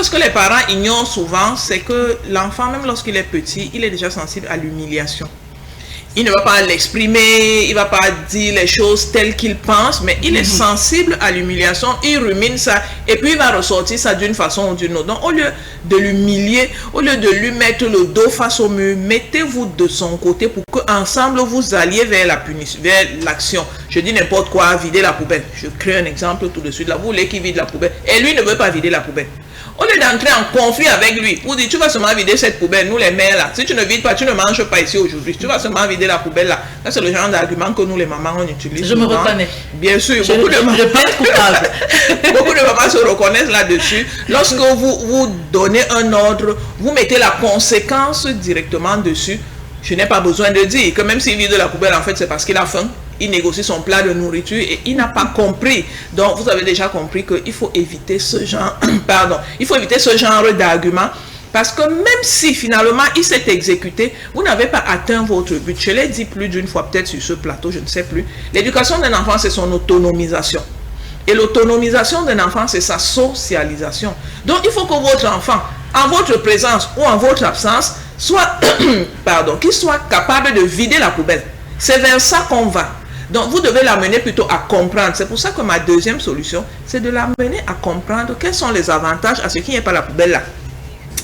que ce que les parents ignorent souvent, c'est que l'enfant, même lorsqu'il est petit, il est déjà sensible à l'humiliation. Il ne va pas l'exprimer, il ne va pas dire les choses telles qu'il pense, mais il est sensible à l'humiliation, il rumine ça, et puis il va ressortir ça d'une façon ou d'une autre. Donc, au lieu de l'humilier, au lieu de lui mettre le dos face au mur, mettez-vous de son côté pour qu'ensemble vous alliez vers la punition, vers l'action. Je dis n'importe quoi, vider la poubelle. Je crée un exemple tout de suite. Là, vous voulez qu'il vide la poubelle, et lui ne veut pas vider la poubelle. Au lieu d'entrer en conflit avec lui, vous dites, tu vas seulement vider cette poubelle, nous les mères là. Si tu ne vides pas, tu ne manges pas ici aujourd'hui. Tu vas seulement vider la poubelle là. Ça, c'est le genre d'argument que nous les mamans, on utilise. Je me reconnais. Bien sûr. Beaucoup de mamans se reconnaissent là-dessus. Lorsque vous donnez un ordre, vous mettez la conséquence directement dessus. Je n'ai pas besoin de dire que même s'il vide la poubelle, en fait, c'est parce qu'il a faim. Il négocie son plat de nourriture et il n'a pas compris. Donc, vous avez déjà compris qu'il faut éviter ce genre, il faut éviter ce genre d'argument parce que même si finalement il s'est exécuté, vous n'avez pas atteint votre but. Je l'ai dit plus d'une fois peut-être sur ce plateau, je ne sais plus. L'éducation d'un enfant, c'est son autonomisation. Et l'autonomisation d'un enfant, c'est sa socialisation. Donc, il faut que votre enfant, en votre présence ou en votre absence, soit, qu'il soit capable de vider la poubelle. C'est vers ça qu'on va. Donc, vous devez l'amener plutôt à comprendre. C'est pour ça que ma deuxième solution, c'est de l'amener à comprendre quels sont les avantages à ce qu'il n'y ait pas la poubelle là.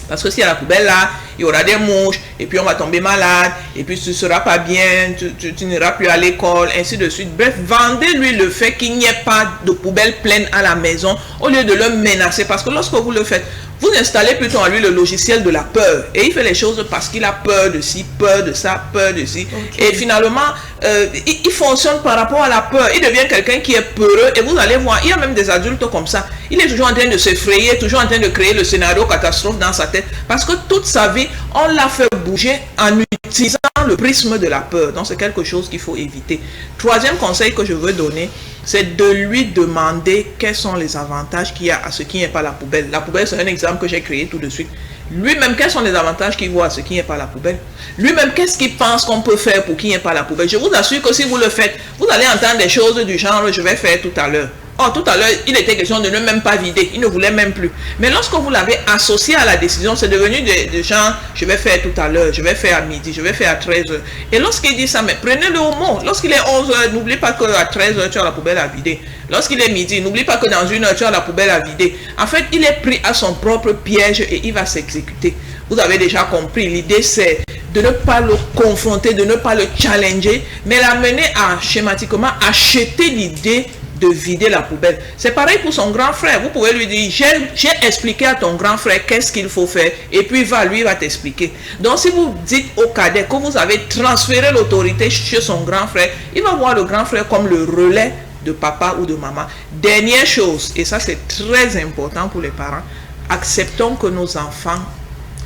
Parce que s'il y a la poubelle là, il y aura des mouches, et puis on va tomber malade, et puis tu ne seras pas bien, tu n'iras plus à l'école, ainsi de suite. Bref, vendez-lui le fait qu'il n'y ait pas de poubelle pleine à la maison, au lieu de le menacer. Parce que lorsque vous le faites, vous installez plutôt en lui le logiciel de la peur. Et il fait les choses parce qu'il a peur de ci, peur de ça, peur de ci. Okay. Et finalement, il fonctionne par rapport à la peur. Il devient quelqu'un qui est peureux. Et vous allez voir, il y a même des adultes comme ça. Il est toujours en train de s'effrayer, toujours en train de créer le scénario catastrophe dans sa tête. Parce que toute sa vie, on l'a fait bouger en utilisant le prisme de la peur. Donc c'est quelque chose qu'il faut éviter. Troisième conseil que je veux donner, c'est de lui demander quels sont les avantages qu'il y a à ce qu'il n'y ait pas la poubelle. La poubelle, c'est un exemple que j'ai créé tout de suite. Lui-même, quels sont les avantages qu'il voit à ce qu'il n'y ait pas la poubelle? Lui-même, qu'est-ce qu'il pense qu'on peut faire pour qu'il n'y ait pas la poubelle? Je vous assure que si vous le faites, vous allez entendre des choses du genre « je vais faire tout à l'heure ». Oh, tout à l'heure, il était question de ne même pas vider. Il ne voulait même plus. Mais lorsque vous l'avez associé à la décision, c'est devenu de genre, je vais faire tout à l'heure, je vais faire à midi, je vais faire à 13h. Et lorsqu'il dit ça, mais prenez-le au mot. Lorsqu'il est 11h, n'oubliez pas qu'à 13h, tu as la poubelle à vider. Lorsqu'il est midi, n'oublie pas que dans 1 heure, tu as la poubelle à vider. En fait, il est pris à son propre piège et il va s'exécuter. Vous avez déjà compris. L'idée, c'est de ne pas le confronter, de ne pas le challenger, mais l'amener à schématiquement acheter l'idée de vider la poubelle. C'est pareil pour son grand frère. Vous pouvez lui dire, j'ai expliqué à ton grand frère qu'est-ce qu'il faut faire, et puis lui va t'expliquer. Donc si vous dites au cadet que vous avez transféré l'autorité chez son grand frère, il va voir le grand frère comme le relais de papa ou de maman. Dernière chose, et ça c'est très important pour les parents, acceptons que nos enfants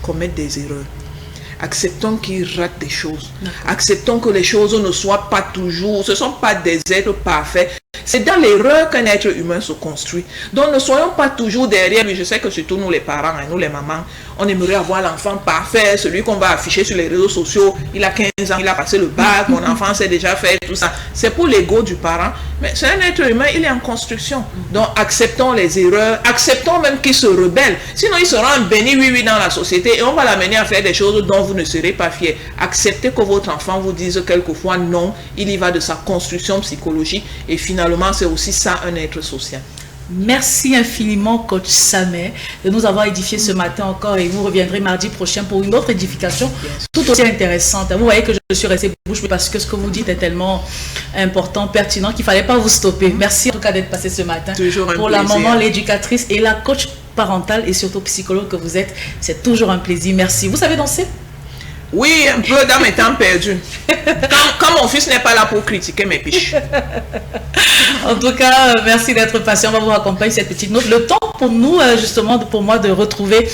commettent des erreurs. Acceptons qu'ils ratent des choses. Acceptons que les choses ne soient pas toujours, ce ne sont pas des êtres parfaits. C'est dans l'erreur qu'un être humain se construit. Donc ne soyons pas toujours derrière lui. Je sais que surtout nous les parents et nous les mamans, on aimerait avoir l'enfant parfait, celui qu'on va afficher sur les réseaux sociaux. Il a 15 ans, il a passé le bac, mon enfant sait déjà faire tout ça. C'est pour l'ego du parent. Mais c'est un être humain, il est en construction. Donc acceptons les erreurs, acceptons même qu'il se rebelle. Sinon il sera un béni oui dans la société et on va l'amener à faire des choses dont vous ne serez pas fiers. Acceptez que votre enfant vous dise quelquefois non, il y va de sa construction psychologique et finalement c'est aussi ça un être social. Merci infiniment, coach Samet, de nous avoir édifié ce matin encore et vous reviendrez mardi prochain pour une autre édification tout aussi intéressante. Vous voyez que je suis restée bouche bée parce que ce que vous dites est tellement important, pertinent qu'il ne fallait pas vous stopper. Merci en tout cas d'être passé ce matin. Toujours un pour plaisir. La maman, l'éducatrice et la coach parentale et surtout psychologue que vous êtes. C'est toujours un plaisir. Merci. Vous savez danser? Oui, un peu dans mes temps perdus. Quand mon fils n'est pas là pour critiquer mes piches. En tout cas, merci d'être patient. On va vous accompagner cette petite note. Le temps pour nous, justement, pour moi de retrouver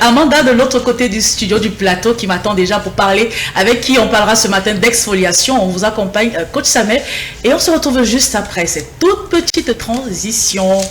Amanda de l'autre côté du studio, du plateau, qui m'attend déjà pour parler, avec qui on parlera ce matin d'exfoliation. On vous accompagne, coach Samet. Et on se retrouve juste après cette toute petite transition.